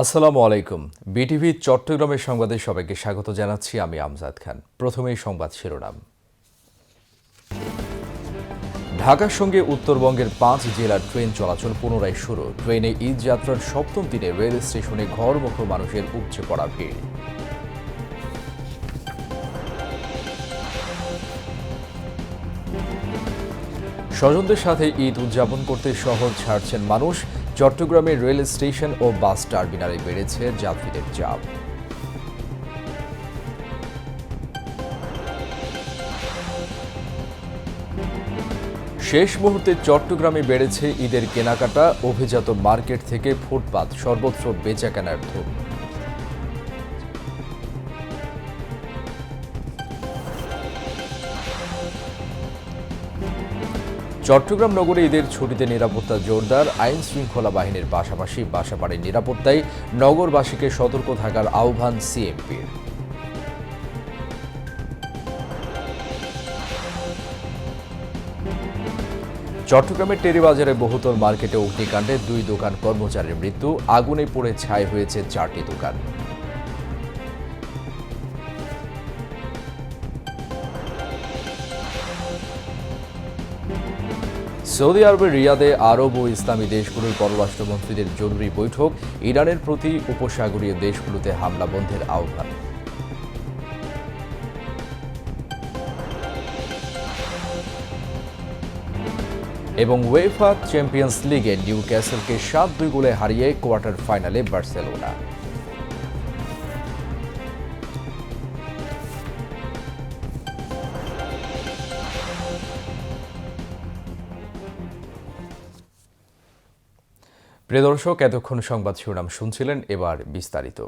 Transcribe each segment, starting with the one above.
আসসালামু আলাইকুম। বিটিভি চট্টগ্রামের সংবাদে সবাইকে স্বাগত জানাচ্ছি। আমি আমজাদ খান। প্রথমেই সংবাদ শিরোনাম। ঢাকার সঙ্গে উত্তরবঙ্গের ৫ জেলার ট্রেন চলাচল পুনরায় শুরু। ট্রেনে ঈদ যাত্রার সপ্তম দিনে রেল স্টেশনে ঘরমুখো মানুষের উপচে পড়া ভিড়। স্বজনদের সাথে ঈদ উদযাপন করতে শহর ছাড়ছেন মানুষ। চট্টগ্রামের রেল স্টেশন ও বাস টার্মিনালে বেড়েছে যাত্রীদের চাপ। শেষ মুহূর্তে চট্টগ্রামে বেড়েছে ঈদের কেনাকাটা। অভিজাত মার্কেট থেকে ফুটপাত সর্বত্র বেচাকেনার ধুম। চট্টগ্রাম নগরে ঈদের ছুটিতে নিরাপত্তা জোরদার। আইন শৃঙ্খলা বাহিনীর পাশাপাশি বাসাবাড়ির নিরাপত্তায় নগরবাসীকে সতর্ক থাকার আহ্বান সিএমপির। চট্টগ্রামের টেরিবাজারে বহুতল মার্কেটে অগ্নিকাণ্ডে ২ দোকান কর্মচারীর মৃত্যু। আগুনে পুড়ে ছাই হয়েছে ৪টি দোকান। সৌদি আরবের রিয়াদে আরব ও ইসলামী দেশগুলোর পররাষ্ট্রমন্ত্রীদের জরুরি বৈঠক। ইরানের প্রতি উপসাগরীয় দেশগুলোতে হামলা বন্ধের আহ্বান। এবং উয়েফা চ্যাম্পিয়ন্স লিগে নিউক্যাসলকে ৭-২ গোলে হারিয়ে কোয়ার্টার ফাইনালে বার্সেলোনা। প্রিয় দর্শক, এতক্ষণ সংবাদ শিরোনাম শুনছিলেন, এবার বিস্তারিত।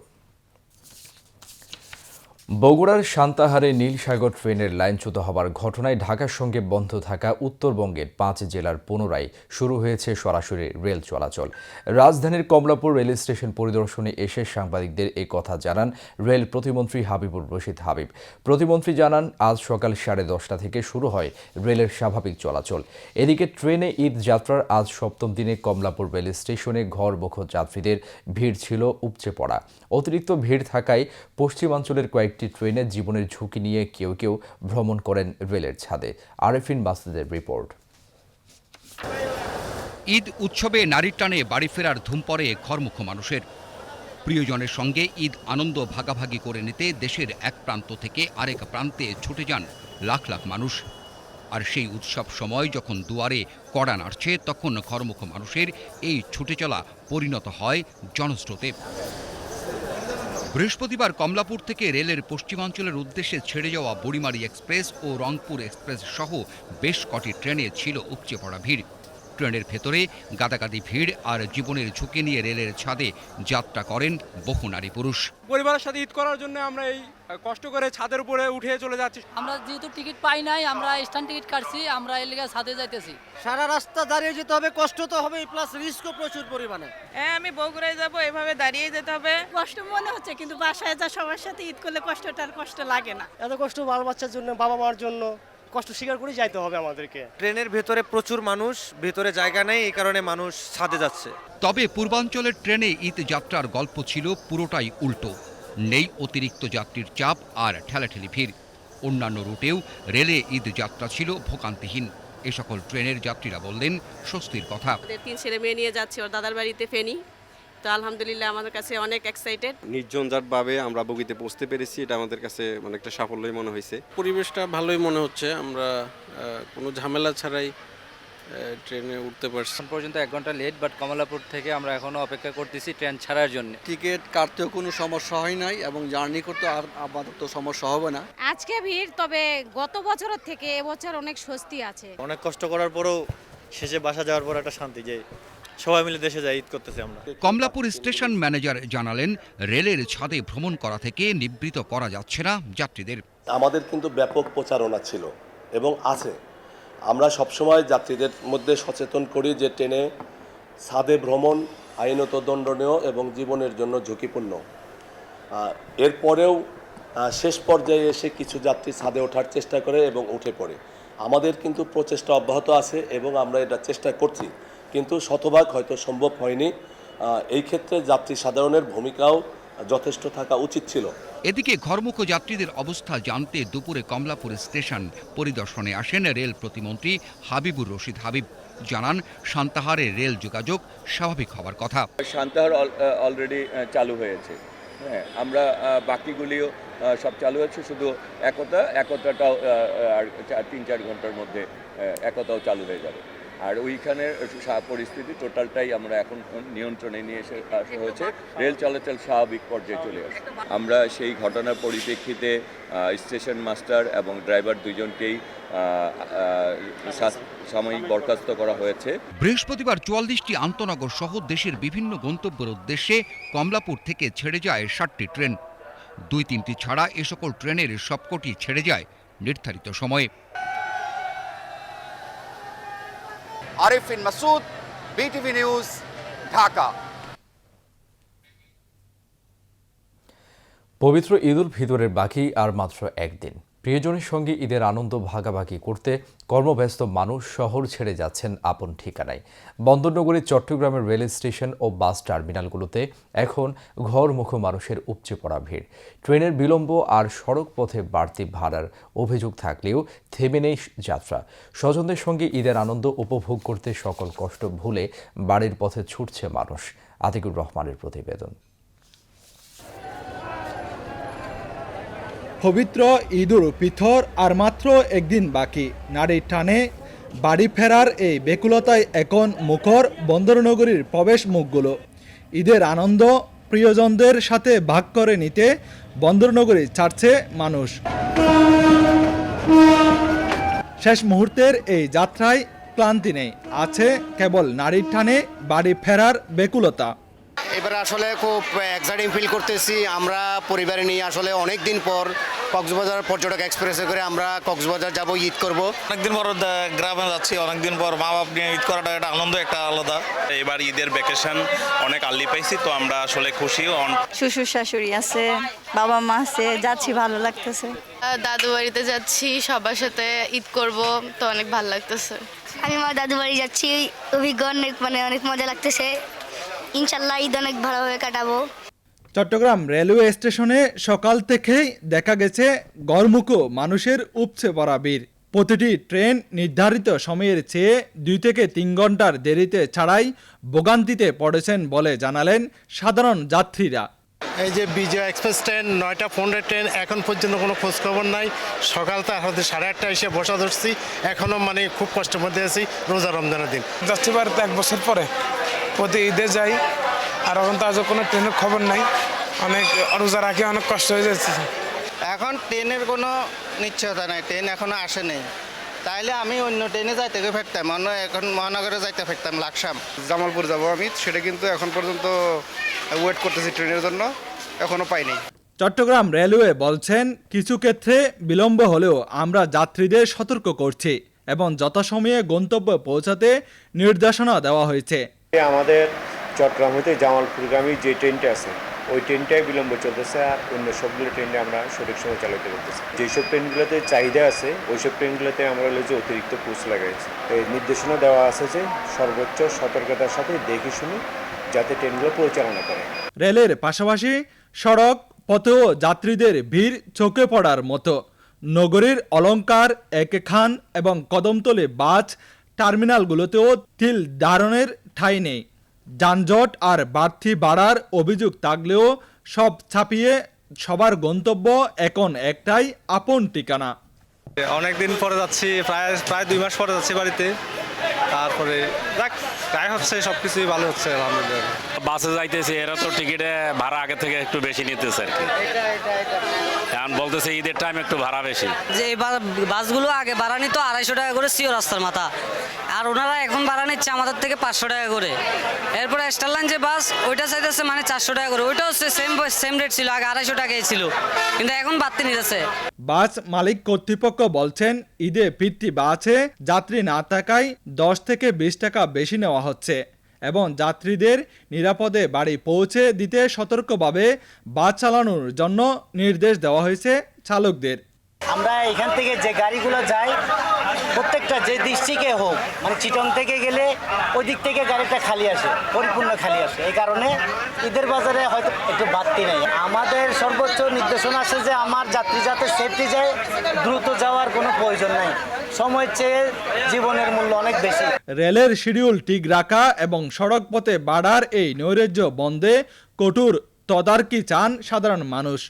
বগুড়ার সান্তাহারে নীলসাগর ট্রেনের লাইনচ্যুত হওয়ার ঘটনায় ঢাকার সঙ্গে বন্ধ থাকা উত্তরবঙ্গের ৫ জেলার পুনরায় শুরু হয়েছে সরাসরি রেল চলাচল। রাজধানীর কমলাপুর রেল স্টেশন পরিদর্শনে এসে সাংবাদিকদের এ কথা জানান রেল প্রতিমন্ত্রী হাবিবুর রশিদ হাবিব। প্রতিমন্ত্রী জানান, আজ সকাল 10:30 থেকে শুরু হয় রেলের স্বাভাবিক চলাচল। এদিকে ট্রেনে ঈদ যাত্রার আজ সপ্তম দিনে কমলাপুর রেল স্টেশনে ঘরমুখো যাত্রীদের ভিড় ছিল উপচে পড়া। অতিরিক্ত ভিড় থাকায় পশ্চিমাঞ্চলের কয়েকটি ট্রেনে জীবনের ঝুঁকি নিয়ে কেউ কেউ ভ্রমণ করেন রেলের ছাদে। আরেফিন মাসুদের রিপোর্ট। ঈদ উৎসবে নারীর টানে বাড়ি ফেরার ধুম পড়ে ঘরমুখো মানুষের। প্রিয়জনের সঙ্গে ঈদ আনন্দ ভাগাভাগি করে নিতে দেশের এক প্রান্ত থেকে আরেক প্রান্তে ছুটে যান লাখ লাখ মানুষ। আর সেই উৎসব সময় যখন দুয়ারে কড়া নাড়ছে, তখন ঘরমুখো মানুষের এই ছুটে চলা পরিণত হয় জনস্রোতে। বৃহস্পতিবার কমলাপুর থেকে রেলের পশ্চিমাঞ্চলের উদ্দেশ্যে ছেড়ে যাওয়া বুড়িমারি এক্সপ্রেস ও রংপুর এক্সপ্রেস সহ বেশ কটি ট্রেনে ছিল উপচে পড়া ভিড়। ট্রেনের ভেতরে গাদাগাদি ভিড় আর জীবনের ঝুঁকি নিয়ে রেলের ছাদে যাত্রা করেন বহু নারী পুরুষ। পরিবারের সাথে ঈদ করার জন্য আমরা এই কষ্ট করে ছাদের উপরে উঠে চলে যাচ্ছি। আমরা যেহেতু টিকিট পাই নাই, আমরা স্ট্যান্ড টিকিট কাটছি, আমরা এর লিগে ছাদে যাইতেছি। সারা রাস্তা দাঁড়িয়ে যেতে হবে, কষ্ট তো হবে, প্লাস রিস্কও প্রচুর পরিমাণে। হ্যাঁ, আমি বগুড়ায় যাব, এভাবে দাঁড়িয়ে যেতে হবে। কষ্ট মনে হচ্ছে, কিন্তু বাসায় যা সবার সাথে ঈদ করলে কষ্টটার কষ্ট লাগে না। এত কষ্ট বাল বাচ্চার জন্য, বাবা মার জন্য কষ্ট স্বীকার করে যাইতে হবে আমাদেরকে। ট্রেনের ভেতরে প্রচুর মানুষ, ভেতরে জায়গা নেই, এই কারণে মানুষ ছাদে যাচ্ছে। তবে পূর্বাঞ্চলের ট্রেনে ঈদ যাত্রার গল্প ছিল পুরোটাই উল্টো। নেই অতিরিক্ত যাত্রীর চাপ আর ঠেলাঠেলি ভিড়। অন্যান্য রুটেও রেলে ঈদ যাত্রা ছিল ভোগান্তিহীন। এ সকল ট্রেনের যাত্রীরা বললেন স্বস্তির কথা। 3 ছেলে মেয়ে নিয়ে যাচ্ছি ওর দাদার বাড়িতে ফেনী। তো আলহামদুলিল্লাহ আমাদের কাছে অনেক এক্সাইটেড। নির্ঝঞ্ঝাটভাবে আমরা বগিতে পৌঁছতে পেরেছি, এটা আমাদের কাছে অনেকটা সাফল্যই মনে হয়েছে। পরিবেশটা ভালোই মনে হচ্ছে, আমরা কোনো ঝামেলা ছাড়াই ট্রেনে উঠতে পারছি। এখন পর্যন্ত 1 ঘন্টা লেট, বাট কমলাপুর থেকে আমরা এখনো অপেক্ষা করতেছি ট্রেন ছাড়ার জন্য। টিকিট কাটতেও কোনো সমস্যা হয় নাই এবং জার্নি করতে আর আপাতত সমস্যা হবে না। আজকে ভিড়, তবে গত বছরের থেকে এবছর অনেক স্বস্তি আছে। অনেক কষ্ট করার পরেও শেষে বাসা যাওয়ার পর একটা শান্তি, যে সবাই মিলে দেশে যাই ঈদ করতেছি আমরা। কমলাপুর স্টেশন ম্যানেজার জানালেন, রেলের ছাদে ভ্রমণ করা থেকে নিবৃত্ত করা যাচ্ছে না যাত্রীদের। আমাদের কিন্তু ব্যাপক প্রচারণা ছিল এবং আছে। আমরা সবসময় যাত্রীদের মধ্যে সচেতন করি যে ট্রেনে ছাদে ভ্রমণ আইনত দণ্ডনীয় এবং জীবনের জন্য ঝুঁকিপূর্ণ। এরপরেও শেষ পর্যায়ে এসে কিছু যাত্রী ছাদে ওঠার চেষ্টা করে এবং উঠে পড়ে। আমাদের কিন্তু প্রচেষ্টা অব্যাহত আছে এবং আমরা এটা চেষ্টা করছি, কিন্তু শতভাগ হয়তো সম্ভব হয়নি। এই ক্ষেত্রে যাত্রী সাধারণের ভূমিকাও যথেষ্ট থাকা উচিত ছিল। এদিকে ঘরমুখো যাত্রীদের অবস্থা জানতে দুপুরে কমলাপুর স্টেশন পরিদর্শনে আসেন রেল প্রতিমন্ত্রী হাবিবুর রশিদ হাবিব। জানান, সান্তাহারে রেল যোগাযোগ স্বাভাবিক হওয়ার কথা। সান্তাহার অলরেডি চালু হয়েছে, হ্যাঁ, আমরা বাকিগুলিও সব চালু হয়েছে, শুধু একতাটাও আর 3-4 ঘন্টার মধ্যে একতাও চালু হয়ে যাবে। আর ওইখানের পরিস্থিতি টোটালটাই আমরা এখন নিয়ন্ত্রণে নিয়ে আসা হয়েছে, রেল চলাচল স্বাভাবিক পর্যায়ে চলে আসে। আমরা সেই ঘটনার পরিপ্রেক্ষিতে স্টেশন মাস্টার এবং ড্রাইভার দুজনকেই সাময়িক বরখাস্ত করা হয়েছে। বৃহস্পতিবার 44টি আন্তনগর সহ দেশের বিভিন্ন গন্তব্যের উদ্দেশ্যে কমলাপুর থেকে ছেড়ে যায় 60টি ট্রেন। 2-3টি ছাড়া এ সকল ট্রেনের সবকটি ছেড়ে যায় নির্ধারিত সময়ে। Arifin Masud, BTV news, Dhaka. পবিত্র ঈদ উল ফিতরের বাকি আর মাত্র একদিন। প্রিয়জনের সঙ্গে ঈদের আনন্দ ভাগাভাগি করতে কর্মব্যস্ত মানুষ শহর ছেড়ে যাচ্ছেন আপন ঠিকানায়। বন্দরনগরীর চট্টগ্রামের রেল স্টেশন ও বাস টার্মিনালগুলোতে এখন ঘরমুখো মানুষের উপচে পড়া ভিড়। ট্রেনের বিলম্ব আর সড়ক পথে বাড়তি ভাড়ার অভিযোগ থাকলেও থেমে নেই যাত্রা। স্বজনদের সঙ্গে ঈদের আনন্দ উপভোগ করতে সকল কষ্ট ভুলে বাড়ির পথে ছুটছে মানুষ। আতিকুর রহমানের প্রতিবেদন। পবিত্র ঈদ উল ফিতর আর মাত্র একদিন বাকি। নারীর টানে বাড়ি ফেরার এই ব্যাকুলতায় এখন মুখর বন্দরনগরীর প্রবেশ মুখগুলো। ঈদের আনন্দ প্রিয়জনদের সাথে ভাগ করে নিতে বন্দরনগরী ছাড়ছে মানুষ। শেষ মুহূর্তের এই যাত্রায় ক্লান্তি নেই, আছে কেবল নারীর টানে বাড়ি ফেরার ব্যাকুলতা। এবার আসলে খুব এক্সাইটিং ফিল করতেছি। আমরা পরিবারে নিয়ে আসলে অনেক দিন পর কক্সবাজার পর্যটক এক্সপ্রেসে করে আমরা কক্সবাজার যাব, ঈদ করব। অনেকদিন পর গ্রামে যাচ্ছি, অনেকদিন পর মা বাপ নিয়ে ঈদ করাটা একটা আনন্দ, একটা আলাদা। এবার ঈদের ভ্যাকেশন অনেক আর্লি পাইছি, তো আমরা আসলে খুশি। শ্বশুর শাশুড়ি আছে, বাবা মা আছে, যাচ্ছি, ভালো লাগতেছে। দাদু বাড়িতে যাচ্ছি, সবার সাথে ঈদ করব, তো অনেক ভালো লাগতেছে। আমি আমার দাদু বাড়ি যাচ্ছি, অভিজ্ঞ অনেক মজা লাগতেছে। ইনশাল্লাহ ঈদ অনেক ভালোভাবে কাটাবো। চট্টগ্রাম রেলওয়ে স্টেশনে সকাল থেকেই দেখা গেছে ঘরমুখো মানুষের উপচে পড়া ভিড়। প্রতিটি ট্রেন নির্ধারিত সময়ের চেয়ে 2 থেকে 3 ঘন্টার দেরিতে ছাড়াই ভোগান্তিতে পড়েছেন বলে জানালেন সাধারণ যাত্রীরা। এই যে বিজয় এক্সপ্রেস ট্রেন 9টা 15 ট্রেন, এখন পর্যন্ত কোনো খোঁজ খবর নাই। সকালটা আমাদের 8:30 এসে বসা ধরছি, এখনও খুব কষ্টের মধ্যে আছি। রোজা রমজানের দিন যাচ্ছি বাড়িতে 1 বছর পরে, প্রতি ঈদে যাই, আর এখন তো আজও কোনো ট্রেনের খবর নাই। অনেক রোজা রাখি, অনেক কষ্ট হয়ে যাচ্ছে। এখন ট্রেনের কোনো নিশ্চয়তা নাই, ট্রেন এখনো আসে নেই। তাইলে আমি অন্য ট্রেনে যাইতে ফেরতাম, এখন মহানগরে যাইতে ফেরতাম লাকসাম। জামালপুর যাব আমি, সেটা কিন্তু এখন পর্যন্ত ওয়েট করতেছি ট্রেনের জন্য, এখনো পাইনি। চট্টগ্রাম রেলওয়ে বলছেন, কিছু ক্ষেত্রে বিলম্ব হলেও আমরা যাত্রীদের সতর্ক করছি এবং যথাসময়ে গন্তব্যে পৌঁছাতে নির্দেশনা দেওয়া হয়েছে। আমাদের চট্টগ্রাম হতে জামালপুরগামী যে ট্রেনটা আছে, ওই ট্রেনটাই বিলম্ব চলতেছে, আর অন্য সবগুলো ট্রেনে আমরা সঠিক সময় চালাতে করতেছি। যেসব ট্রেনগুলোতে চাহিদা আছে, ওইসব ট্রেনগুলোতে আমরা যে অতিরিক্ত কোচ লাগাইছি। এই নির্দেশনা দেওয়া আছে যে সর্বোচ্চ সতর্কতার সাথে দেখে শুনে যাতে ট্রেনগুলো পরিচালনা করে। রেলের পাশাপাশি সড়ক পথেও যাত্রীদের ভিড় চোখে পড়ার মতো। নগরীর অলংকার, একে খান এবং কদমতলী বাস টার্মিনালগুলোতেও তিল ধারণের ঠাঁই নেই। যানজট আর বাড়তি ভাড়ার অভিযোগ থাকলেও সব ছাপিয়ে সবার গন্তব্য এখন একটাই, আপন ঠিকানা। অনেকদিন পরে যাচ্ছি, প্রায় 2 মাস পরে যাচ্ছি বাড়িতে। তারপরে ট্রাই হচ্ছে, সবকিছুই ভালো হচ্ছে আলহামদুলিল্লাহ। বাসে যাইতেছে, এরা তো টিকিটে ভাড়া আগে থেকে একটু বেশি নিতেছে আর কি। এখন বলতেছে ঈদের টাইম একটু ভাড়া বেশি। যে বাসগুলো আগে ভাড়া নিত 250 টাকা করে সিও রাস্তার মাথা, আর ওনারা এখন ভাড়া নিচ্ছে আমাদের থেকে 500 টাকা করে। এরপরে স্টারলাইন যে বাস, ওইটা চাইতেছে 400 টাকা করে। ওইটা হচ্ছে সেম রেট ছিল, আগে 250 টাকাই ছিল, কিন্তু এখন বাড়তি নিতেছে। বাস মালিক কর্তৃপক্ষ বলছেন, ঈদে ফিরতি বাসে যাত্রী না থাকায় 10 থেকে 20 টাকা বেশি নেওয়া হচ্ছে এবং যাত্রীদের নিরাপদে বাড়ি পৌঁছে দিতে সতর্কভাবে বাস চালানোর জন্য নির্দেশ দেওয়া হয়েছে চালকদের। আমরা এখান থেকে যে গাড়িগুলো যায় প্রত্যেকটা যে ডিস্ট্রিক্টে হোক মানে চিটং থেকে গেলে ওই দিক থেকে গাড়িটা খালি আসে, পরিপূর্ণ খালি আসে। এই কারণে ঈদের বাজারে হয়তো একটু বাড়তি নেই। আমাদের সর্বোচ্চ নির্দেশনা আছে যে আমার যাত্রী যাতে সেফটি যায়, দ্রুত যাওয়ার কোনো প্রয়োজন নাই। সময় চেয়ে জীবনের মূল্য অনেক বেশি। রেলের শিডিউল ঠিক রাখা এবং সড়ক পথে বাড়ার এই নৈরাজ্য বন্ধে কঠোর তদারকি চান সাধারণ মানুষ।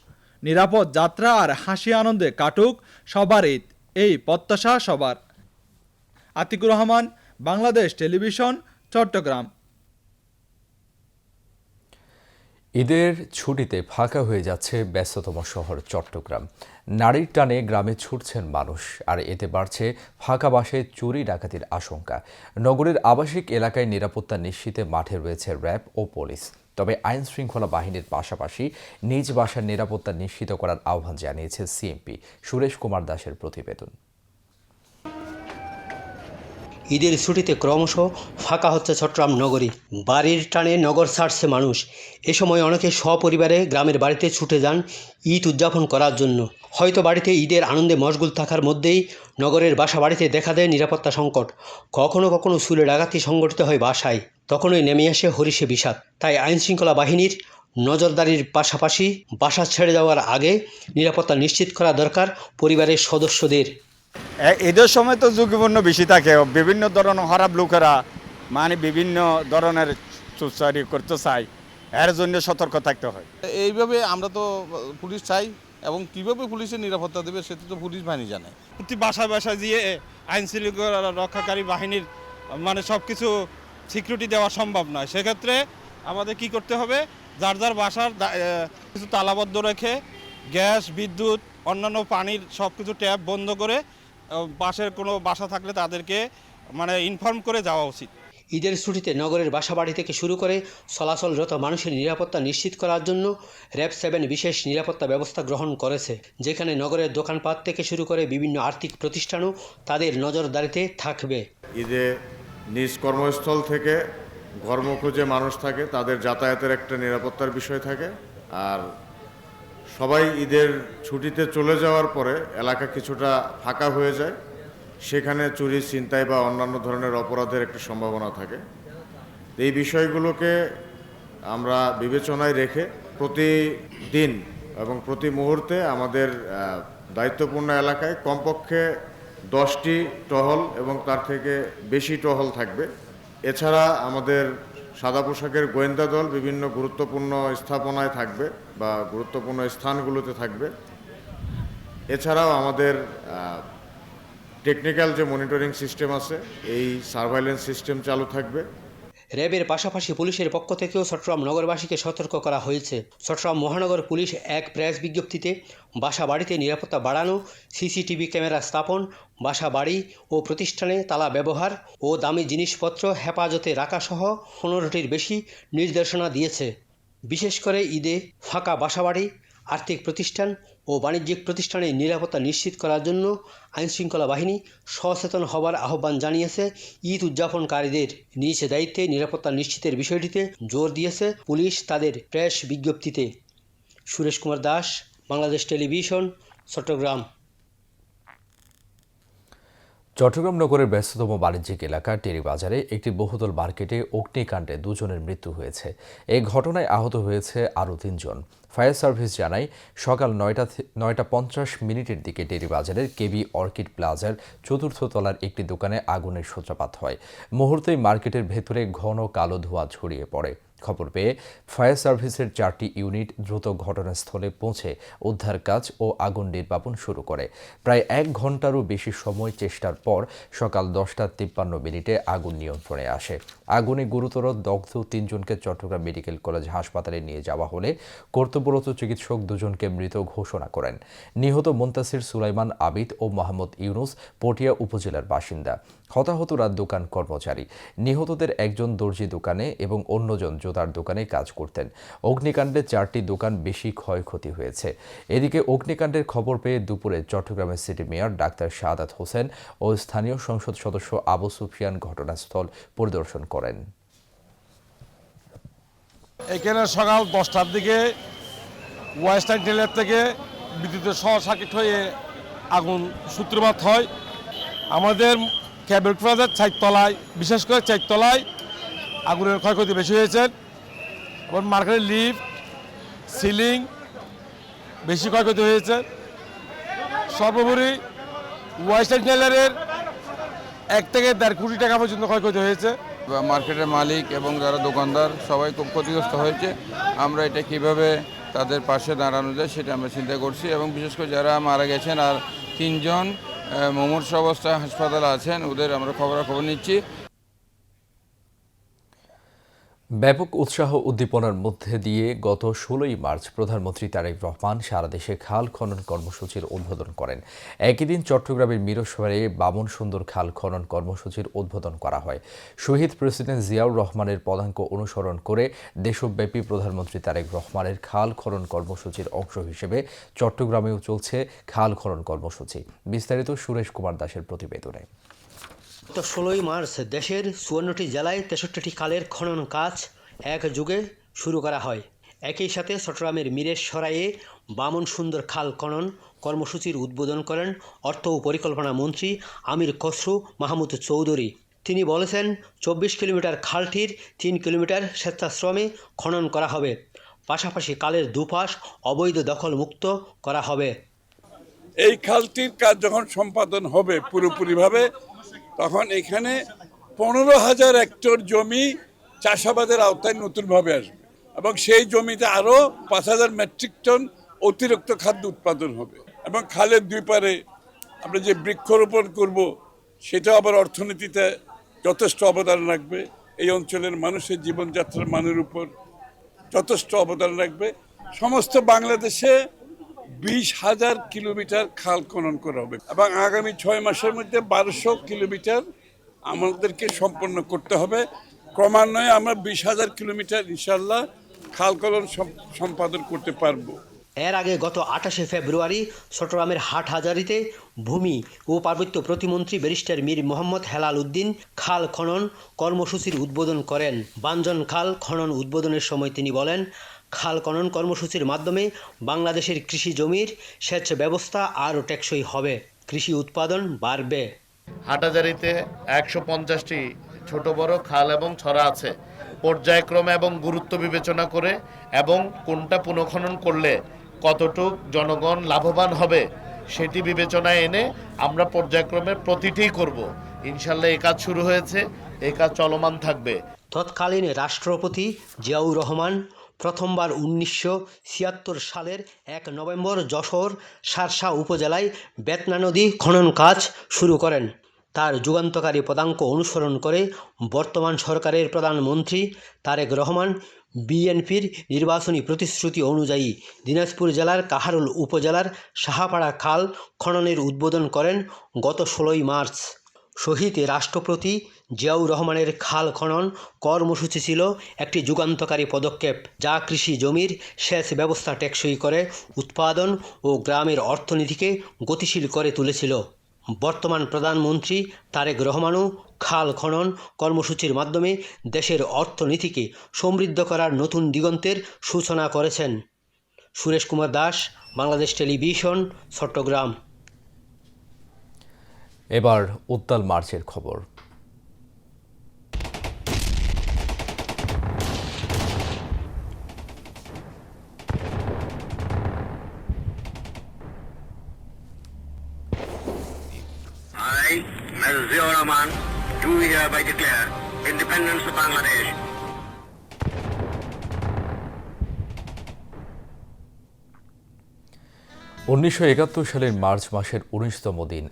নিরাপদ যাত্রা আর হাসি আনন্দে কাটুক সবার ঈদ, এই প্রত্যাশা সবার। আতিকুর রহমান, বাংলাদেশ টেলিভিশন, চট্টগ্রাম। ঈদের ছুটিতে ফাঁকা হয়ে যাচ্ছে ব্যস্ততম শহর চট্টগ্রাম। নারীর টানে গ্রামে ছুটছেন মানুষ, আর এতে বাড়ছে ফাঁকা বাসে চুরি ডাকাতির আশঙ্কা। নগরের আবাসিক এলাকায় নিরাপত্তা নিশ্চিতে মাঠে রয়েছে র্যাব ও পুলিশ। তবে আইন শৃঙ্খলা বাহিনীর পাশাপাশি নিজ বাসার নিরাপত্তা নিশ্চিত করার আহ্বান জানিয়েছে সিএমপি। সুরেশ কুমার দাসের প্রতিবেদন। ঈদের ছুটিতে ক্রমশ ফাঁকা হচ্ছে চট্টগ্রাম নগরী। বাড়ির টানে নগর ছাড়ছে মানুষ। এ সময় অনেকে সপরিবারে গ্রামের বাড়িতে ছুটে যান ঈদ উদযাপন করার জন্য। হয়তো বাড়িতে ঈদের আনন্দে মশগুল থাকার মধ্যেই নগরের বাসা বাড়িতে দেখা দেয় নিরাপত্তা সংকট। কখনো কখনো চুরি ডাকাতি সংগঠিত হয় বাসায়, তখনই নেমে আসে হরিষে বিষাদ। তাই আইনশৃঙ্খলা বাহিনীর নজরদারির পাশাপাশি বাসা ছেড়ে যাওয়ার আগে নিরাপত্তা নিশ্চিত করা দরকার পরিবারের সদস্যদের। ঈদের সময় তো ঝুঁকিপূর্ণ বেশি থাকে, বিভিন্ন ধরনের খারাপ লোকেরা মানে বিভিন্ন ধরনের চুরি করতে চায়, এর জন্য সতর্ক থাকতে হয়। এইভাবে আমরা তো পুলিশ চাই, এবং কীভাবে পুলিশের নিরাপত্তা দেবে সেটা তো পুলিশ বাহিনী জানে। প্রতি বাসায় বাসায় গিয়ে আইন শৃঙ্খলা রক্ষাকারী বাহিনীর মানে সব কিছু সিকিউরিটি দেওয়া সম্ভব নয়। সেক্ষেত্রে আমাদের কি করতে হবে, যার যার বাসার কিছু তালাবদ্ধ রেখে গ্যাস, বিদ্যুৎ, অন্যান্য পানির সব কিছু ট্যাপ বন্ধ করে পাশের কোনো বাসা থাকলে তাদেরকে মানে ইনফর্ম করে যাওয়া উচিত। ঈদের ছুটিতে নগরের বাসাবাড়ি থেকে শুরু করে চলাচলরত মানুষের নিরাপত্তা নিশ্চিত করার জন্য র্যাব 7 বিশেষ নিরাপত্তা ব্যবস্থা গ্রহণ করেছে, যেখানে নগরের দোকানপাট থেকে শুরু করে বিভিন্ন আর্থিক প্রতিষ্ঠানও তাদের নজরদারিতে থাকবে। ঈদে নিজ কর্মস্থল থেকে ঘরমুখো যে মানুষ থাকে তাদের যাতায়াতের একটা নিরাপত্তার বিষয় থাকে। আর সবাই ঈদের ছুটিতে চলে যাওয়ার পরে এলাকা কিছুটা ফাঁকা হয়ে যায়, সেখানে চুরি, ছিনতাই বা অন্যান্য ধরনের অপরাধের একটা সম্ভাবনা থাকে। এই বিষয়গুলোকে আমরা বিবেচনায় রেখে প্রতিদিন এবং প্রতি মুহূর্তে আমাদের দায়িত্বপূর্ণ এলাকায় কমপক্ষে 10টি টহল এবং তার থেকে বেশি টহল থাকবে। এছাড়া আমাদের সাদা পোশাকের গোয়েন্দা দল বিভিন্ন গুরুত্বপূর্ণ স্থাপনায় থাকবে বা গুরুত্বপূর্ণ স্থানগুলোতে থাকবে। এছাড়াও আমাদের টেকনিক্যাল যে মনিটরিং সিস্টেম আছে, এই সার্ভাইলেন্স সিস্টেম চালু থাকবে। র্যাবের পাশাপাশি পুলিশের পক্ষ থেকেও চট্টগ্রাম নগরবাসীকে সতর্ক করা হয়েছে। চট্টগ্রাম মহানগর পুলিশ এক প্রেস বিজ্ঞপ্তিতে বাসা বাড়িতে নিরাপত্তা বাড়ানো, সিসিটিভি ক্যামেরা স্থাপন, বাসা বাড়ি ও প্রতিষ্ঠানে তালা ব্যবহার ও দামি জিনিসপত্র হেফাজতে রাখাসহ 15টির বেশি নির্দেশনা দিয়েছে। বিশেষ করে ঈদে ফাঁকা বাসাবাড়ি, আর্থিক প্রতিষ্ঠান ও বাণিজ্যিক প্রতিষ্ঠানে নিরাপত্তা নিশ্চিত করার জন্য আইনশৃঙ্খলা বাহিনী সচেতন হবার আহ্বান জানিয়েছে। ঈদ উদযাপনকারীদের নিজ দায়িত্বে নিরাপত্তা নিশ্চিতের বিষয়টিতে জোর দিয়েছে পুলিশ তাদের প্রেস বিজ্ঞপ্তিতে। সুরেশ কুমার দাস, বাংলাদেশ টেলিভিশন, চট্টগ্রাম। চট্টগ্রাম নগরের ব্যস্ততম বাণিজ্যিক এলাকা টেরিবাজারে একটি বহুতল মার্কেটে অগ্নিকাণ্ডে 2 জনের মৃত্যু হয়েছে। এই ঘটনায় আহত হয়েছে আরও 3 জন। ফায়ার সার্ভিস জানায় সকাল 9:50 দিকে টেরিবাজারের কেবি অর্কিড প্লাজার 4র্থ তলার একটি দোকানে আগুনের সূত্রপাত হয়। মুহূর্তেই মার্কেটের ভেতরে ঘন কালো ধোঁয়া ছড়িয়ে পড়ে। খবর পেয়ে ফায়ার সার্ভিসের 4টি ইউনিট দ্রুত ঘটনাস্থলে পৌঁছে উদ্ধার কাজ ও আগুন নির্বাপন শুরু করে। প্রায় 1 ঘন্টারও বেশি সময় চেষ্টার পর সকাল 10:53 আগুন নিয়ন্ত্রণে আসে। আগুনে গুরুতর দগ্ধ 3 জনকে চট্টগ্রাম মেডিকেল কলেজ হাসপাতালে নিয়ে যাওয়া হলে কর্তব্যরত চিকিৎসক 2 জনকে মৃত ঘোষণা করেন। নিহত মুন্তাসির সুলাইমান আবিদ ও মোহাম্মদ ইউনুস পটিয়া উপজেলার বাসিন্দা। হতাহতরা দোকান কর্মচারী। নিহতদের একজন দর্জি দোকানে এবং অন্যজন জুতার দোকানে কাজ করতেন। অগ্নিকাণ্ডে 4টি দোকান বেশি ক্ষয়ক্ষতি হয়েছে। এদিকে অগ্নিকাণ্ডের খবর পেয়ে দুপুরে চট্টগ্রামের city mayor doctor Shahadat Hossain ও স্থানীয় সংসদ সদস্য আবু সুফিয়ান ঘটনাস্থল পরিদর্শন করেন। এখানে সকাল 10টার দিকে ওয়েস্টার্ন টেলার থেকে বিদ্যুতের শর্ট সার্কিট হয়ে আগুন সূত্রপাত হয়। আমাদের ক্যাবেল প্লাজার 4 তলায়, বিশেষ করে 4 তলায় আগুনের ক্ষয়ক্ষতি বেশি হয়েছে এবং মার্কেটের লিফট, সিলিং বেশি ক্ষয়ক্ষতি হয়েছে। সর্বোপরি ওয়েস্টার্ন টেলারের 1 থেকে 1.5 কোটি টাকা পর্যন্ত ক্ষয়ক্ষতি হয়েছে। মার্কেটের মালিক এবং যারা দোকানদার সবাই খুব ক্ষতিগ্রস্ত হয়েছে। আমরা এটা কিভাবে তাদের পাশে দাঁড়ানো যায় সেটা আমরা চিন্তা করছি এবং বিশেষ করে যারা মারা গেছেন আর 3 জন মুমূর্ষু অবস্থায় হাসপাতালে আছেন ওদের আমরা খবরাখবর নিচ্ছি। ব্যাপক উৎসাহ উদ্দীপনার মধ্যে দিয়ে গত 16ই মার্চ প্রধানমন্ত্রী তারেক রহমান সারা দেশে খাল খনন কর্মসূচির উদ্বোধন করেন। একই দিন চট্টগ্রামের মিরসরাইয়ে বামন সুন্দর খাল খনন কর্মসূচির উদ্বোধন করা হয়। শহীদ প্রেসিডেন্ট জিয়াউর রহমানের পদাঙ্ক অনুসরণ করে দেশব্যাপী প্রধানমন্ত্রী তারেক রহমানের খাল খনন কর্মসূচির অংশ হিসেবে চট্টগ্রামেও চলছে খাল খনন কর্মসূচি। বিস্তারিত সুরেশ কুমার দাসের প্রতিবেদনে। গত 16ই মার্চ দেশের 54টি জেলায় 63টি খালের খনন কাজ এক যুগে শুরু করা হয়। একই সাথে চট্টগ্রামের মিরসরাইয়ে বামন সুন্দর খাল খনন কর্মসূচির উদ্বোধন করেন অর্থ ও পরিকল্পনা মন্ত্রী আমির খসরু মাহমুদ চৌধুরী। তিনি বলেছেন 24 কিলোমিটার খালটির 3 কিলোমিটার স্বেচ্ছাশ্রমে খনন করা হবে। পাশাপাশি খালের দুপাশ অবৈধ দখল মুক্ত করা হবে। এই খালটির কাজ যখন সম্পাদন হবে পুরোপুরিভাবে, তখন এখানে 15,000 হেক্টর জমি চাষাবাদের আওতায় নতুনভাবে আসবে এবং সেই জমিতে আরও 5,000 মেট্রিক টন অতিরিক্ত খাদ্য উৎপাদন হবে এবং খালের দুই পারে আমরা যে বৃক্ষরোপণ করব সেটাও আবার অর্থনীতিতে যথেষ্ট অবদান রাখবে। এই অঞ্চলের মানুষের জীবনযাত্রার মানের উপর যথেষ্ট অবদান রাখবে। সমস্ত বাংলাদেশে 20,000 কিলোমিটার খাল খনন করা হবে এবং আগামী 6 মাসের মধ্যে 1200 কিলোমিটার আমাদেরকে সম্পন্ন করতে হবে। ক্রমান্বয়ে আমরা 20,000 কিলোমিটার ইনশাল্লাহ খাল খনন সম্পাদন করতে পারবো। এর আগে গত 28শে ফেব্রুয়ারি চট্টগ্রামের হাটহাজারীতে ভূমি ও পার্বত্য প্রতিমন্ত্রী ব্যারিস্টার মীর মোহাম্মদ হেলাল উদ্দিন খাল খনন কর্মসূচির উদ্বোধন করেন। বাঞ্জন খাল খনন উদ্বোধনের সময় তিনি বলেন, খাল খনন কর্মসূচির মাধ্যমে বাংলাদেশের কৃষি জমির সেচ ব্যবস্থা আরও টেকসই হবে, কৃষি উৎপাদন বাড়বে। হাটহাজারীতে 150টি ছোট বড় খাল এবং ছড়া আছে। পর্যায়ক্রমে এবং গুরুত্ব বিবেচনা করে এবং কোনটা পুনঃখনন করলে কতটুক জনগণ লাভবান হবে সেটি বিবেচনায় এনে আমরা পর্যায়ক্রমে প্রতিটিই করব। ইনশাল্লাহ এই কাজ শুরু হয়েছে, এই কাজ চলমান থাকবে। তৎকালীন রাষ্ট্রপতি জিয়াউর রহমান প্রথমবার 1976 সালের 1 নভেম্বর যশোর শার্শা উপজেলায় বেতনা নদী খনন কাজ শুরু করেন। তার যুগান্তকারী পদাঙ্ক অনুসরণ করে বর্তমান সরকারের প্রধানমন্ত্রী তারেক রহমান বিএনপির নির্বাচনী প্রতিশ্রুতি অনুযায়ী দিনাজপুর জেলার কাহারোল উপজেলার সাহাপাড়া খাল খননের উদ্বোধন করেন গত 16ই মার্চ। শহীদ রাষ্ট্রপতি জিয়াউর রহমানের খাল খনন কর্মসূচি ছিল একটি যুগান্তকারী পদক্ষেপ, যা কৃষি জমির সেচ ব্যবস্থা টেকসই করে উৎপাদন ও গ্রামের অর্থনীতিকে গতিশীল করে তুলেছিল। বর্তমান প্রধানমন্ত্রী তারেক রহমানও খাল খনন কর্মসূচির মাধ্যমে দেশের অর্থনীতিকে সমৃদ্ধ করার নতুন দিগন্তের সূচনা করেছেন। সুরেশ কুমার দাস, বাংলাদেশ টেলিভিশন, চট্টগ্রাম। এবার উত্তাল মার্চের খবর। I, Mr. Ziaur Rahman, do hereby declare independence of Bangladesh. উনিশশো সালের মার্চ মাসের 19তম দিন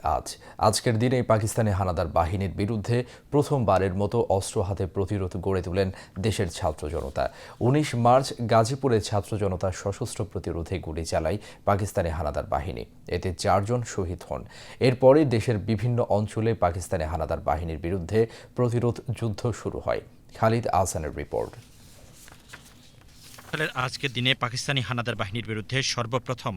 আজকের দিনে পাকিস্তানি হানাদার বাহিনীর বিরুদ্ধে প্রথমবারের মতো অস্ত্র হাতে প্রতিরোধ গড়ে তোলেন দেশের ছাত্র জনতা। 19 মার্চ গাজীপুরে ছাত্র জনতা সশস্ত্র প্রতিরোধে গুলি চালায় পাকিস্তানি হানাদার বাহিনী। এতে 4 জন শহীদ হন। এরপরে দেশের বিভিন্ন অঞ্চলে পাকিস্তানি হানাদার বাহিনীর বিরুদ্ধে প্রতিরোধ যুদ্ধ শুরু হয়। খালিদ আহসানের রিপোর্ট। আজকের দিনে পাকিস্তানি হানাদার বাহিনীর বিরুদ্ধে সর্বপ্রথম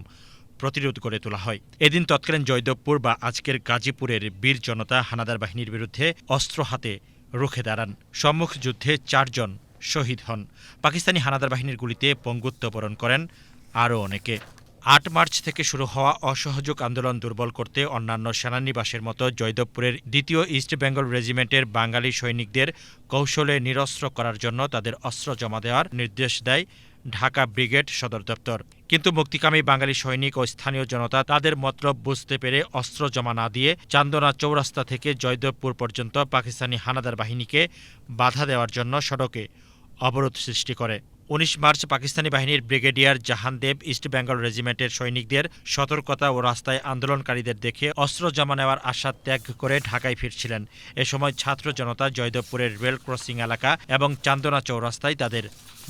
প্রতিরোধ গড়ে তোলা হয়। এদিন তৎকালীন জয়দেবপুর বা আজকের গাজীপুরের বীর জনতা হানাদার বাহিনীর বিরুদ্ধে অস্ত্র হাতে রুখে দাঁড়ান। সম্মুখ যুদ্ধে 4 জন শহীদ হন। পাকিস্তানি হানাদার বাহিনীর গুলিতে পঙ্গুত্ব বরণ করেন আরও অনেকে। 8 মার্চ থেকে শুরু হওয়া অসহযোগ আন্দোলন দুর্বল করতে অন্যান্য সেনানিবাসের মতো জয়দেবপুরের 2য় ইস্ট বেঙ্গল রেজিমেন্টের বাঙালি সৈনিকদের কৌশলে নিরস্ত্র করার জন্য তাদের অস্ত্র জমা দেওয়ার নির্দেশ দেয় ঢাকা ব্রিগেড সদর দপ্তর। কিন্তু মুক্তিকামী বাঙালি সৈনিক ও স্থানীয় জনতা তাদের মতলব বুঝতে পেরে অস্ত্র জমা না দিয়ে চান্দনা চৌরাস্তা থেকে জয়দেবপুর পর্যন্ত পাকিস্তানি হানাদার বাহিনীকে বাধা দেওয়ার জন্য সড়কে অবরোধ সৃষ্টি করে। 19 মার্চ পাকিস্তানি বাহিনীর ব্রিগেডিয়ার জাহানদেব ইস্ট বেঙ্গল রেজিমেন্টের সৈনিকদের সতর্কতা ও রাস্তায় আন্দোলনকারীদের দেখে অস্ত্র জমা নেওয়ার আশা ত্যাগ করে ঢাকায় ফিরছিলেন। এ সময় ছাত্র জনতা জয়দেবপুরের রেল ক্রসিং এলাকা এবং চান্দনা চৌরাস্তায় তাদের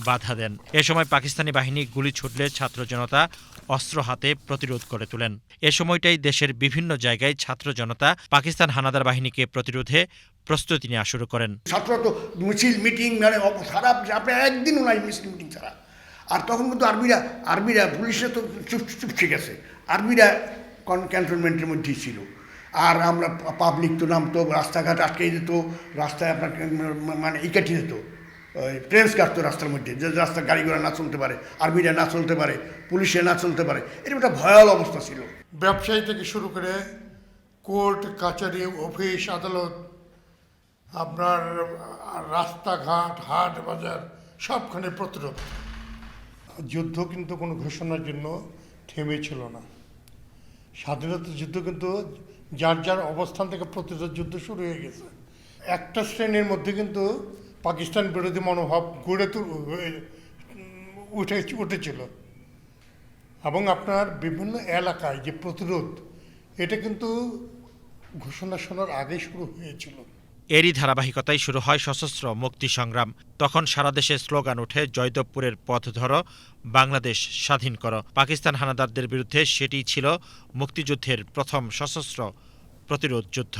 বাধা দেন। এ সময় পাকিস্তানি বাহিনী গুলি ছুটলে ছাত্র জনতা অস্ত্র হাতে প্রতিরোধ করে তোলেন। এ সময়টাই দেশের বিভিন্ন জায়গায় ছাত্র জনতা পাকিস্তান হানাদার বাহিনীকে প্রতিরোধে প্রস্তুতি নেওয়া শুরু করেন। ছাত্ররা তো মিছিল মিটিং মানে সারা আপনার একদিনও নাই মিছিল মিটিং ছাড়া। আর তখন কিন্তু আর্মিরা পুলিশে তো চুপছে গেছে, আর্মিরা ক্যান্টনমেন্টের মধ্যেই ছিল। আর আমরা পাবলিক তো নামতো, রাস্তাঘাট আটকে যেত, রাস্তায় আপনার মানে ইকাঠি যেত, ট্রেন্স কাটতো রাস্তার মধ্যে, যে রাস্তা গাড়ি ঘোড়া না চলতে পারে, আর্মিরা না চলতে পারে, পুলিশে না চলতে পারে, এরকম একটা ভয়াল অবস্থা ছিল। ব্যবসায়ী থেকে শুরু করে কোর্ট কাচারি অফিস আদালত, আপনার রাস্তাঘাট হাট বাজার সবখানে প্রতিরোধ। যুদ্ধ কিন্তু কোনো ঘোষণার জন্য থেমেছিল না। স্বাধীনতা যুদ্ধ কিন্তু যার যার অবস্থান থেকে প্রতিরোধ যুদ্ধ শুরু হয়ে গেছে। একটা শ্রেণীর মধ্যে কিন্তু পাকিস্তান বিরোধী মনোভাব উঠেছিল এবং আপনার বিভিন্ন এলাকায় যে প্রতিরোধ, এটা কিন্তু ঘোষণা শোনার আগেই শুরু হয়েছিল। এরই ধারাবাহিকতায় শুরু হয় সশস্ত্র মুক্তি সংগ্রাম। তখন সারা দেশে স্লোগান ওঠে, জয়দেবপুরের পথ ধরো, বাংলাদেশ স্বাধীন করো। পাকিস্তান হানাদারদের বিরুদ্ধে সেটিই ছিল মুক্তিযুদ্ধের প্রথম সশস্ত্র প্রতিরোধ যুদ্ধ।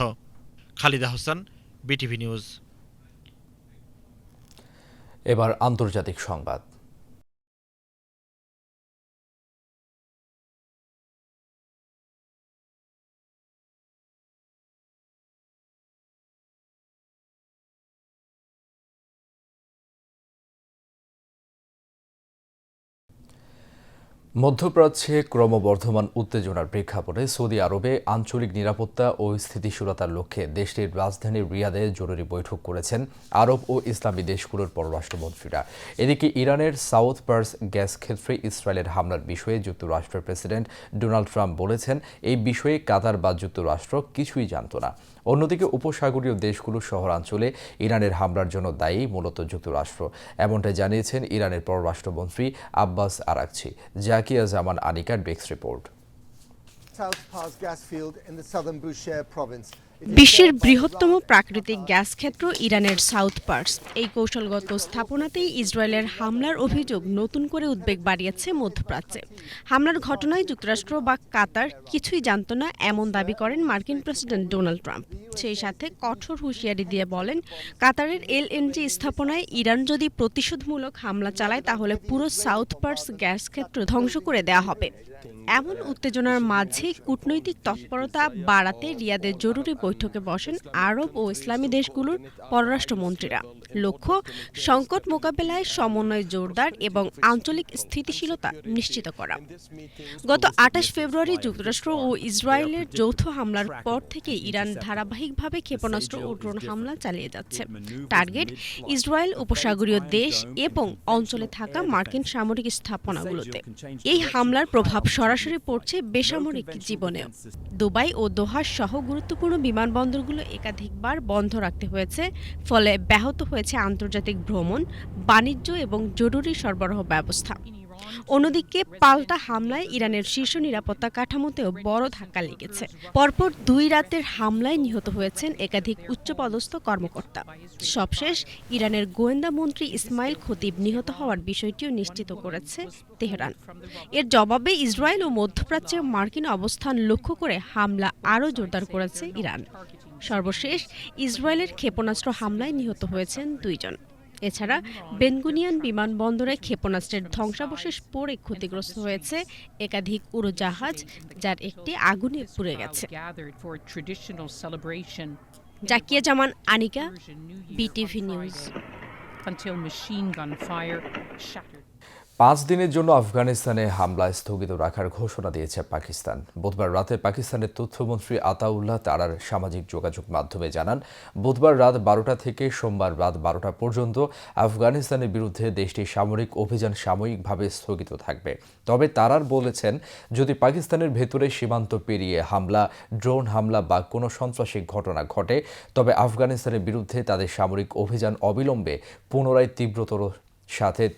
Khalida Hossain, BTV news. এবার আন্তর্জাতিক সংবাদ। মধ্যপ্রাচ্যে ক্রমবর্ধমান উত্তেজনার প্রেক্ষাপটে সৌদি আরবে আঞ্চলিক নিরাপত্তা ও স্থিতিশীলতার লক্ষ্যে দেশটির রাজধানী রিয়াদে জরুরি বৈঠক করেছেন আরব ও ইসলামী দেশগুলোর পররাষ্ট্রমন্ত্রীরা। এদিকে ইরানের সাউথ পার্স গ্যাস ক্ষেত্রে ইসরায়েলের হামলার বিষয়ে যুক্তরাষ্ট্রের প্রেসিডেন্ট ডোনাল্ড ট্রাম্প বলেছেন, এই বিষয়ে কাতার বা যুক্তরাষ্ট্র কিছুই জানত না। অন্যদিকে উপসাগরীয় দেশগুলো শহরাঞ্চলে ইরানের হামলার জন্য দায়ী মূলত যুক্তরাষ্ট্র, এমনটাই জানিয়েছেন ইরানের পররাষ্ট্রমন্ত্রী আব্বাস আরাকচি। জাকিয়া জামান আনিকার ডেস্ক রিপোর্ট। বিশ্বের বৃহত্তম প্রাকৃতিক গ্যাস ক্ষেত্র ইরানের সাউথ পার্স। এই কৌশলগত স্থাপনাতেই ইসরায়েলের হামলার অভিযোগ নতুন করে উদ্বেগ বাড়িয়েছে মধ্যপ্রাচ্যে। হামলার ঘটনায় যুক্তরাষ্ট্র বা কাতার কিছুই জানত না, এমন দাবি করেন মার্কিন প্রেসিডেন্ট ডোনাল্ড ট্রাম্প। সেই সাথে কঠোর হুঁশিয়ারি দিয়ে বলেন, কাতারের এলএনজি স্থাপনায় ইরান যদি প্রতিশোধমূলক হামলা চালায় তাহলে পুরো সাউথ পার্স গ্যাস ক্ষেত্র ধ্বংস করে দেওয়া হবে। এমন উত্তেজনার মাঝে কূটনৈতিক তৎপরতা বাড়াতে রিয়াদে জরুরি বৈঠকে বসেন আরব ও ইসলামী দেশগুলোর পররাষ্ট্রমন্ত্রীরা। লক্ষ্য, সংকট মোকাবেলায় সমন্বয় জোরদার এবং আঞ্চলিক স্থিতিশীলতা নিশ্চিত করা। গত 28 ফেব্রুয়ারি যুক্তরাষ্ট্র ও ইসরায়েলের যৌথ হামলার পর থেকে ইরান ধারাবাহিকভাবে ক্ষেপণাস্ত্র ও ড্রোন হামলা চালিয়ে যাচ্ছে। টার্গেট ইসরায়েল, উপসাগরীয় দেশ এবং অঞ্চলে থাকা মার্কিন সামরিক স্থাপনাগুলোতে। এই হামলার প্রভাব সরাসরি পড়ছে বেসামরিক জীবনেও। দুবাই ও দোহা সহ গুরুত্বপূর্ণ বিমানবন্দরগুলো একাধিকবার বন্ধ রাখতে হয়েছে, ফলে ব্যাহত হয়েছে আন্তর্জাতিক ভ্রমণ, বাণিজ্য এবং জরুরি সরবরাহ ব্যবস্থা। অন্যদিকে পাল্টা হামলায় ইরানের শীর্ষ নিরাপত্তা কাঠামোতেও বড় ধাক্কা লেগেছে। পরপর 2 রাতের হামলায় নিহত হয়েছেন একাধিক উচ্চপদস্থ কর্মকর্তা। সবশেষ ইরানের গোয়েন্দা মন্ত্রী ইসমাইল খতিব নিহত হওয়ার বিষয়টিও নিশ্চিত করেছে তেহরান। এর জবাবে ইসরায়েল ও মধ্যপ্রাচ্যে মার্কিন অবস্থান লক্ষ্য করে হামলা আরও জোরদার করেছে ইরান। সর্বশেষ ইসরায়েলের ক্ষেপণাস্ত্র হামলায় নিহত হয়েছেন 2 জন। এছাড়া বেনগুনিয়ান বিমানবন্দরে ক্ষেপণাস্ত্রের ধ্বংসাবশেষ পড়ে ক্ষতিগ্রস্ত হয়েছে একাধিক উড়োজাহাজ, যার একটি আগুনে পুড়ে গেছে। জাকিয়া জামান আনিকা, বিটিভি নিউজ। 5 দিনের জন্য আফগানিস্তানে হামলা স্থগিত রাখার ঘোষণা দিয়েছে পাকিস্তান। বুধবার রাতে পাকিস্তানের তথ্যমন্ত্রী আতাউল্লাহ তারার সামাজিক যোগাযোগ মাধ্যমে জানান, বুধবার রাত 12টা থেকে সোমবার রাত 12টা পর্যন্ত আফগানিস্তানের বিরুদ্ধে দেশটির সামরিক অভিযান সাময়িকভাবে স্থগিত থাকবে। তবে তারার বলেছেন, যদি পাকিস্তানের ভেতরে সীমান্ত পেরিয়ে হামলা, ড্রোন হামলা বা কোনো সন্ত্রাসী ঘটনা ঘটে, তবে আফগানিস্তানের বিরুদ্ধে তাদের সামরিক অভিযান অবিলম্বে পুনরায়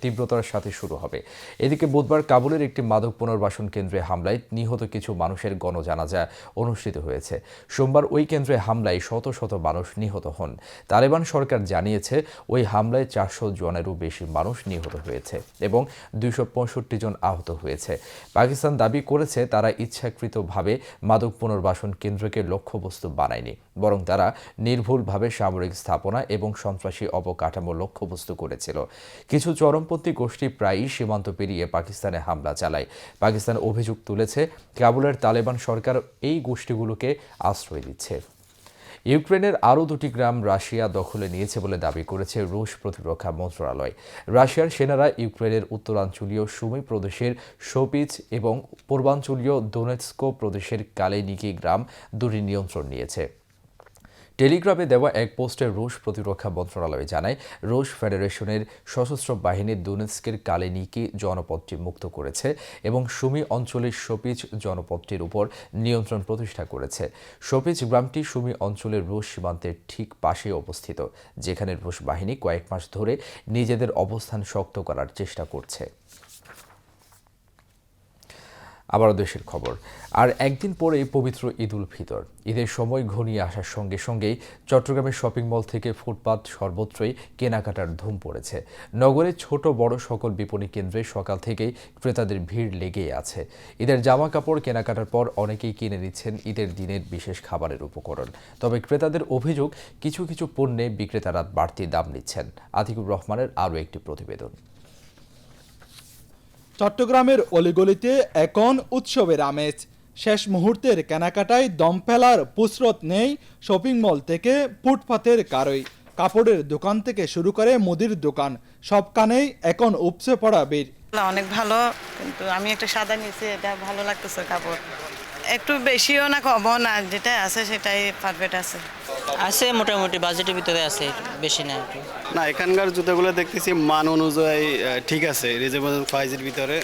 তীব্রতার সাথে শুরু হবে। এদিকে বুধবার কাবুলের একটি মাদক পুনর্বাসন কেন্দ্রে হামলায় নিহত কিছু মানুষের গণজানাজা অনুষ্ঠিত হয়েছে। সোমবার ওই কেন্দ্রে হামলায় শত শত মানুষ নিহত হন। তালেবান সরকার জানিয়েছে, ওই হামলায় 400 জনেরও বেশি মানুষ নিহত হয়েছে এবং 265 জন আহত হয়েছে। পাকিস্তান দাবি করেছে, তারা ইচ্ছাকৃতভাবে মাদক পুনর্বাসন কেন্দ্রকে লক্ষ্যবস্তু বানায়নি, বরং তারা নির্ভুলভাবে সামরিক স্থাপনা এবং সন্ত্রাসী অবকাঠামো লক্ষ্যবস্তু করেছিল। কিছু চরমপন্থী গোষ্ঠী প্রায়ই সীমান্ত পেরিয়ে পাকিস্তানে হামলা চালায়। পাকিস্তান অভিযোগ তুলেছে, কাবুলের তালেবান সরকার এই গোষ্ঠীগুলোকে আশ্রয় দিচ্ছে। ইউক্রেনের আরও 2টি গ্রাম রাশিয়া দখলে নিয়েছে বলে দাবি করেছে রুশ প্রতিরক্ষা মন্ত্রণালয়। রাশিয়ার সেনারা ইউক্রেনের উত্তরাঞ্চলীয় সুমি প্রদেশের শোপিচ এবং পূর্বাঞ্চলীয় দোনেৎস্ক প্রদেশের কালেনিকি গ্রাম দুটি নিয়ন্ত্রণ নিয়েছে। টেলিগ্রামে দেওয়া এক পোস্টে রুশ প্রতিরক্ষা মন্ত্রণালয় জানায়, রুশ ফেডারেশনের সশস্ত্র বাহিনী দোনেৎস্কের কালেনিকি জনপদটি মুক্ত করেছে এবং সুমি অঞ্চলের শোপিচ জনপদটির উপর নিয়ন্ত্রণ প্রতিষ্ঠা করেছে। শোপিচ গ্রামটি সুমি অঞ্চলের রুশ সীমান্তের ঠিক পাশে অবস্থিত, যেখানে রুশ বাহিনী কয়েক মাস ধরে নিজেদের অবস্থান শক্ত করার চেষ্টা করছে। আবারও দেশের খবর। আর একদিন পরেই পবিত্র ঈদ উল ফিতর। ঈদের সময় ঘনিয়ে আসার সঙ্গে সঙ্গেই চট্টগ্রামের শপিং মল থেকে ফুটপাত সর্বত্রই কেনাকাটার ধুম পড়েছে। নগরের ছোট বড় সকল বিপণী কেন্দ্রে সকাল থেকেই ক্রেতাদের ভিড় লেগেই আছে। ঈদের জামা কাপড় কেনাকাটার পর অনেকেই কিনে নিচ্ছেন ঈদের দিনের বিশেষ খাবারের উপকরণ। তবে ক্রেতাদের অভিযোগ, কিছু কিছু পণ্যে বিক্রেতারা বাড়তি দাম নিচ্ছেন। আতিকুর রহমানের আরও একটি প্রতিবেদন। চট্টগ্রামের অলিগলিতে এখন উৎসবের আমেজ। শেষ মুহূর্তের কেনাকাটায় দম ফেলার ফুসরত নেই শপিং মল থেকে ফুটপাতের কারই। কাপড়ের দোকান থেকে শুরু করে মুদির দোকান, সবখানেই এখন উপচে পড়া ভিড়। অনেক ভালো, কিন্তু আমি একটা সাদা নিয়েছি, এটা ভালো লাগতেছে। কাপড় একটু বেশিও না কমও না, যেটা আছে সেটাই পারফেক্ট আছে। আছে মোটামুটি বাজেটের ভিতরে আছে, বেশি না একটু। না, এখানকার জুতাগুলো দেখতেছি মান অনুযায়ী ঠিক আছে, রিজনেবল প্রাইসের ভিতরে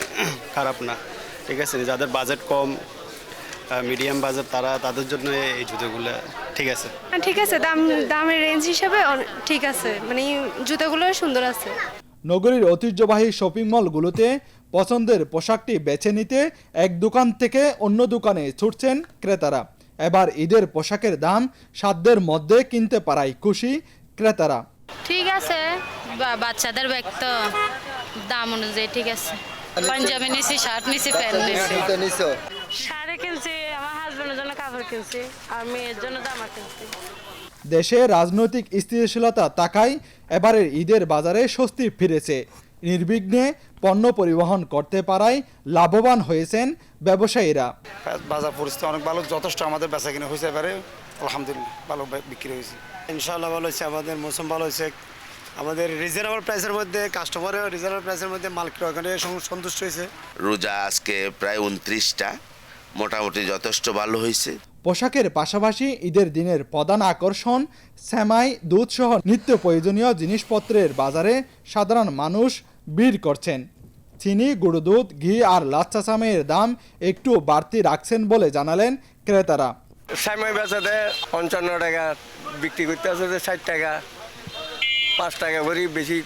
খারাপ না, ঠিক আছে। যাদের বাজেট কম, মিডিয়াম বাজেট, তাদের জন্য এই জুতোগুলো ঠিক আছে। ঠিক আছে, দামের রেঞ্জ হিসাবে ঠিক আছে, মানে জুতোগুলো সুন্দর আছে। নগরীর ঐতিহ্যবাহী শপিং মলগুলোতে পছন্দের পোশাকটি বেছে নিতে এক দোকান থেকে অন্য দোকানে ছুটছেন ক্রেতারা। এবার ঈদের পোশাকের দাম সাধ্যের মধ্যে কিনতে পারায় খুশি ক্রেতারা। ঠিক আছে, বাচ্চাদের ব্যাগ তো দাম অনুযায়ী ঠিক আছে। পাঞ্জাবি নিছি, শার্ট নিছি, প্যান্ট নিছি। শাড়ি কিনছি, আমার হাজবেন্ডের জন্য কাপড় কিনছি, আর মেয়ের জন্য জামা কিনছি। দেশে রাজনৈতিক স্থিতিশীলতা থাকায় এবারের ঈদের বাজারে স্বস্তি ফিরেছে। নির্বিঘ্নে পণ্য পরিবহন করতে পারায় লাভবান হয়েছেন ব্যবসায়ীরা। বাজার পরিস্থিতি অনেক ভালো, যথেষ্ট আমাদের বেচা কিনা হয়েছে এবারে, আলহামদুলিল্লাহ ভালো বিক্রি হয়েছে। ইনশাআল্লাহ ভালো হয়েছে, আমাদের মৌসুম ভালো হয়েছে। আমাদের রিজনেবল প্রাইসের মধ্যে, কাস্টমারের রিজনেবল প্রাইসের মধ্যে মাল ওখানে সন্তুষ্ট হয়েছে। রোজা আজকে প্রায় 29টা, মোটামুটি যথেষ্ট ভালো হয়েছে। পোশাকের পাশাপাশি ঈদের দিনের প্রধান আকর্ষণ সেমাই, দুধ সহ নিত্য প্রয়োজনীয় জিনিসপত্রের বাজারে সাধারণ মানুষ ভিড় করছেন। চিনি, গুঁড়ো দুধ, ঘি আর লাচ্চা চামের দাম একটু বাড়তি রাখছেন বলে জানালেন ক্রেতারা। সেমাই বেচাতে 55 টাকা বিক্রি করতে আছে, 60 টাকা, 5 টাকা করে বেশি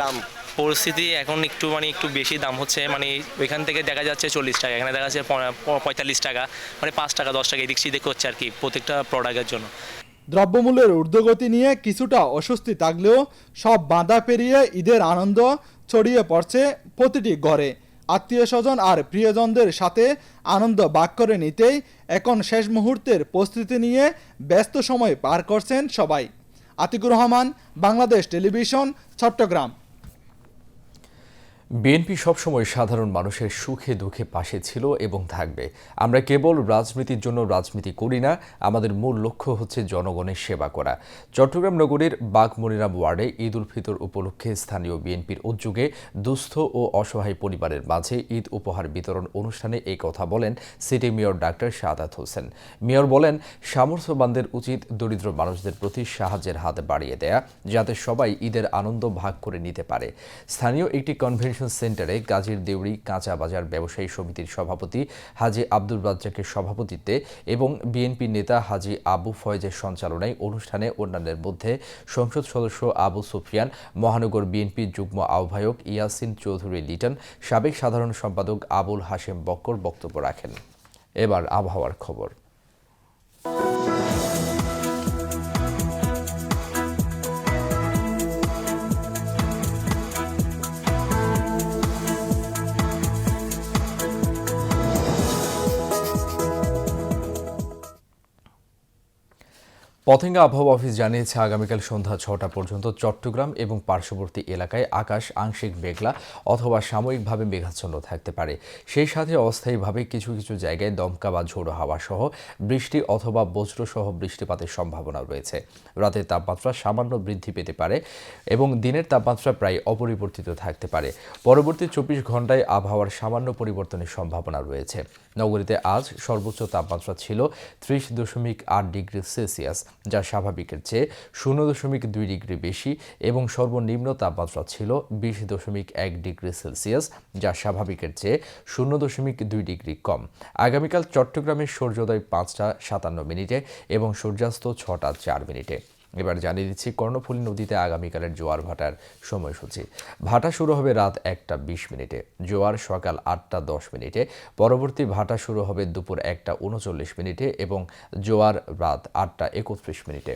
দাম। পরিস্থিতি এখন একটু বেশি দাম হচ্ছে, মানে ওইখান থেকে দেখা যাচ্ছে 40 টাকা, এখানে দেখা যাচ্ছে 45 টাকা, মানে 5 টাকা 10 টাকা এদিক সেদিক হচ্ছে আর কি প্রত্যেকটা প্রোডাক্টের জন্য। দ্রব্যমূল্যের ঊর্ধ্বগতি নিয়ে কিছুটা অস্বস্তি থাকলেও সব বাধা পেরিয়ে ঈদের আনন্দ ছড়িয়ে পড়ছে প্রতিটি ঘরে। আত্মীয় স্বজন আর প্রিয়জনদের সাথে আনন্দ ভাগ করে নিতেই এখন শেষ মুহূর্তের প্রস্তুতি নিয়ে ব্যস্ত সময় পার করছেন সবাই। আতিকুর রহমান, বাংলাদেশ টেলিভিশন, চট্টগ্রাম। বিএনপি সবসময় সাধারণ মানুষের সুখে দুঃখে পাশে ছিল এবং থাকবে। আমরা কেবল রাজনীতির জন্য রাজনীতি করি না, আমাদের মূল লক্ষ্য হচ্ছে জনগণের সেবা করা। চট্টগ্রাম নগরীর বাঘমনিরাম ওয়ার্ডে ঈদ উল ফিতর উপলক্ষে স্থানীয় বিএনপির উদ্যোগে দুস্থ ও অসহায় পরিবারের মাঝে ঈদ উপহার বিতরণ অনুষ্ঠানে এই কথা বলেন city mayor doctor Shahadat Hossain. Mayor বলেন, সামর্থ্যবানদের উচিত দরিদ্র মানুষদের প্রতি সাহায্যের হাত বাড়িয়ে দেয়া, যাতে সবাই ঈদের আনন্দ ভাগ করে নিতে পারে। স্থানীয় একটি কনভেনশন সেন্টারে গাজীর দেউড়ি কাঁচা বাজার ব্যবসায়ী সমিতির সভাপতি হাজী আব্দুল রাজ্জাকের সভাপতিত্বে এবং বিএনপি নেতা হাজী আবু ফয়েজের সঞ্চালনায় অনুষ্ঠানে অন্যান্যের মধ্যে সংসদ সদস্য আবু সুফিয়ান, মহানগর বিএনপি যুগ্ম আহ্বায়ক ইয়াসিন চৌধুরী লিটন, সাবেক সাধারণ সম্পাদক আবুল হাশেম বক্কর বক্তব্য রাখেন। এবার আবহাওয়ার খবর। পতেঙ্গা আবহাওয়া অফিস জানিয়েছে, আগামীকাল সন্ধ্যা ৬টা পর্যন্ত চট্টগ্রাম এবং পার্শ্ববর্তী এলাকায় আকাশ আংশিক মেঘলা অথবা সাময়িকভাবে মেঘাচ্ছন্ন থাকতে পারে। সেই সাথে অস্থায়ীভাবে কিছু কিছু জায়গায় দমকা বা ঝোড়ো হাওয়া সহ বৃষ্টি অথবা বজ্রসহ বৃষ্টিপাতের সম্ভাবনা রয়েছে। রাতের তাপমাত্রা সামান্য বৃদ্ধি পেতে পারে এবং দিনের তাপমাত্রা প্রায় অপরিবর্তিত থাকতে পারে। পরবর্তী ২৪ ঘন্টায় আবহাওয়ার সামান্য পরিবর্তনের সম্ভাবনা রয়েছে। নগরীতে আজ সর্বোচ্চ তাপমাত্রা ছিল ৩০.৮ ডিগ্রি সেলসিয়াস, যা স্বাভাবিকের চেয়ে ০.২ ডিগ্রি বেশি, এবং সর্বনিম্ন তাপমাত্রা ছিল ২০.১ ডিগ্রি সেলসিয়াস, যা স্বাভাবিকের চেয়ে ০.২ ডিগ্রি কম। আগামীকাল চট্টগ্রামের সূর্যোদয় ৫টা ৫৭ মিনিটে এবং সূর্যাস্ত ৬টা ৪ মিনিটে। এবার জানিয়ে দিচ্ছি কর্ণফুলী নদীতে আগামীকালের জোয়ার ভাটার সময়সূচি। ভাটা শুরু হবে রাত ১টা ২০ মিনিটে, জোয়ার সকাল ৮টা ১০ মিনিটে, পরবর্তী ভাটা শুরু হবে দুপুর ১টা ৩৯ মিনিটে এবং জোয়ার রাত ৮টা ৩১ মিনিটে।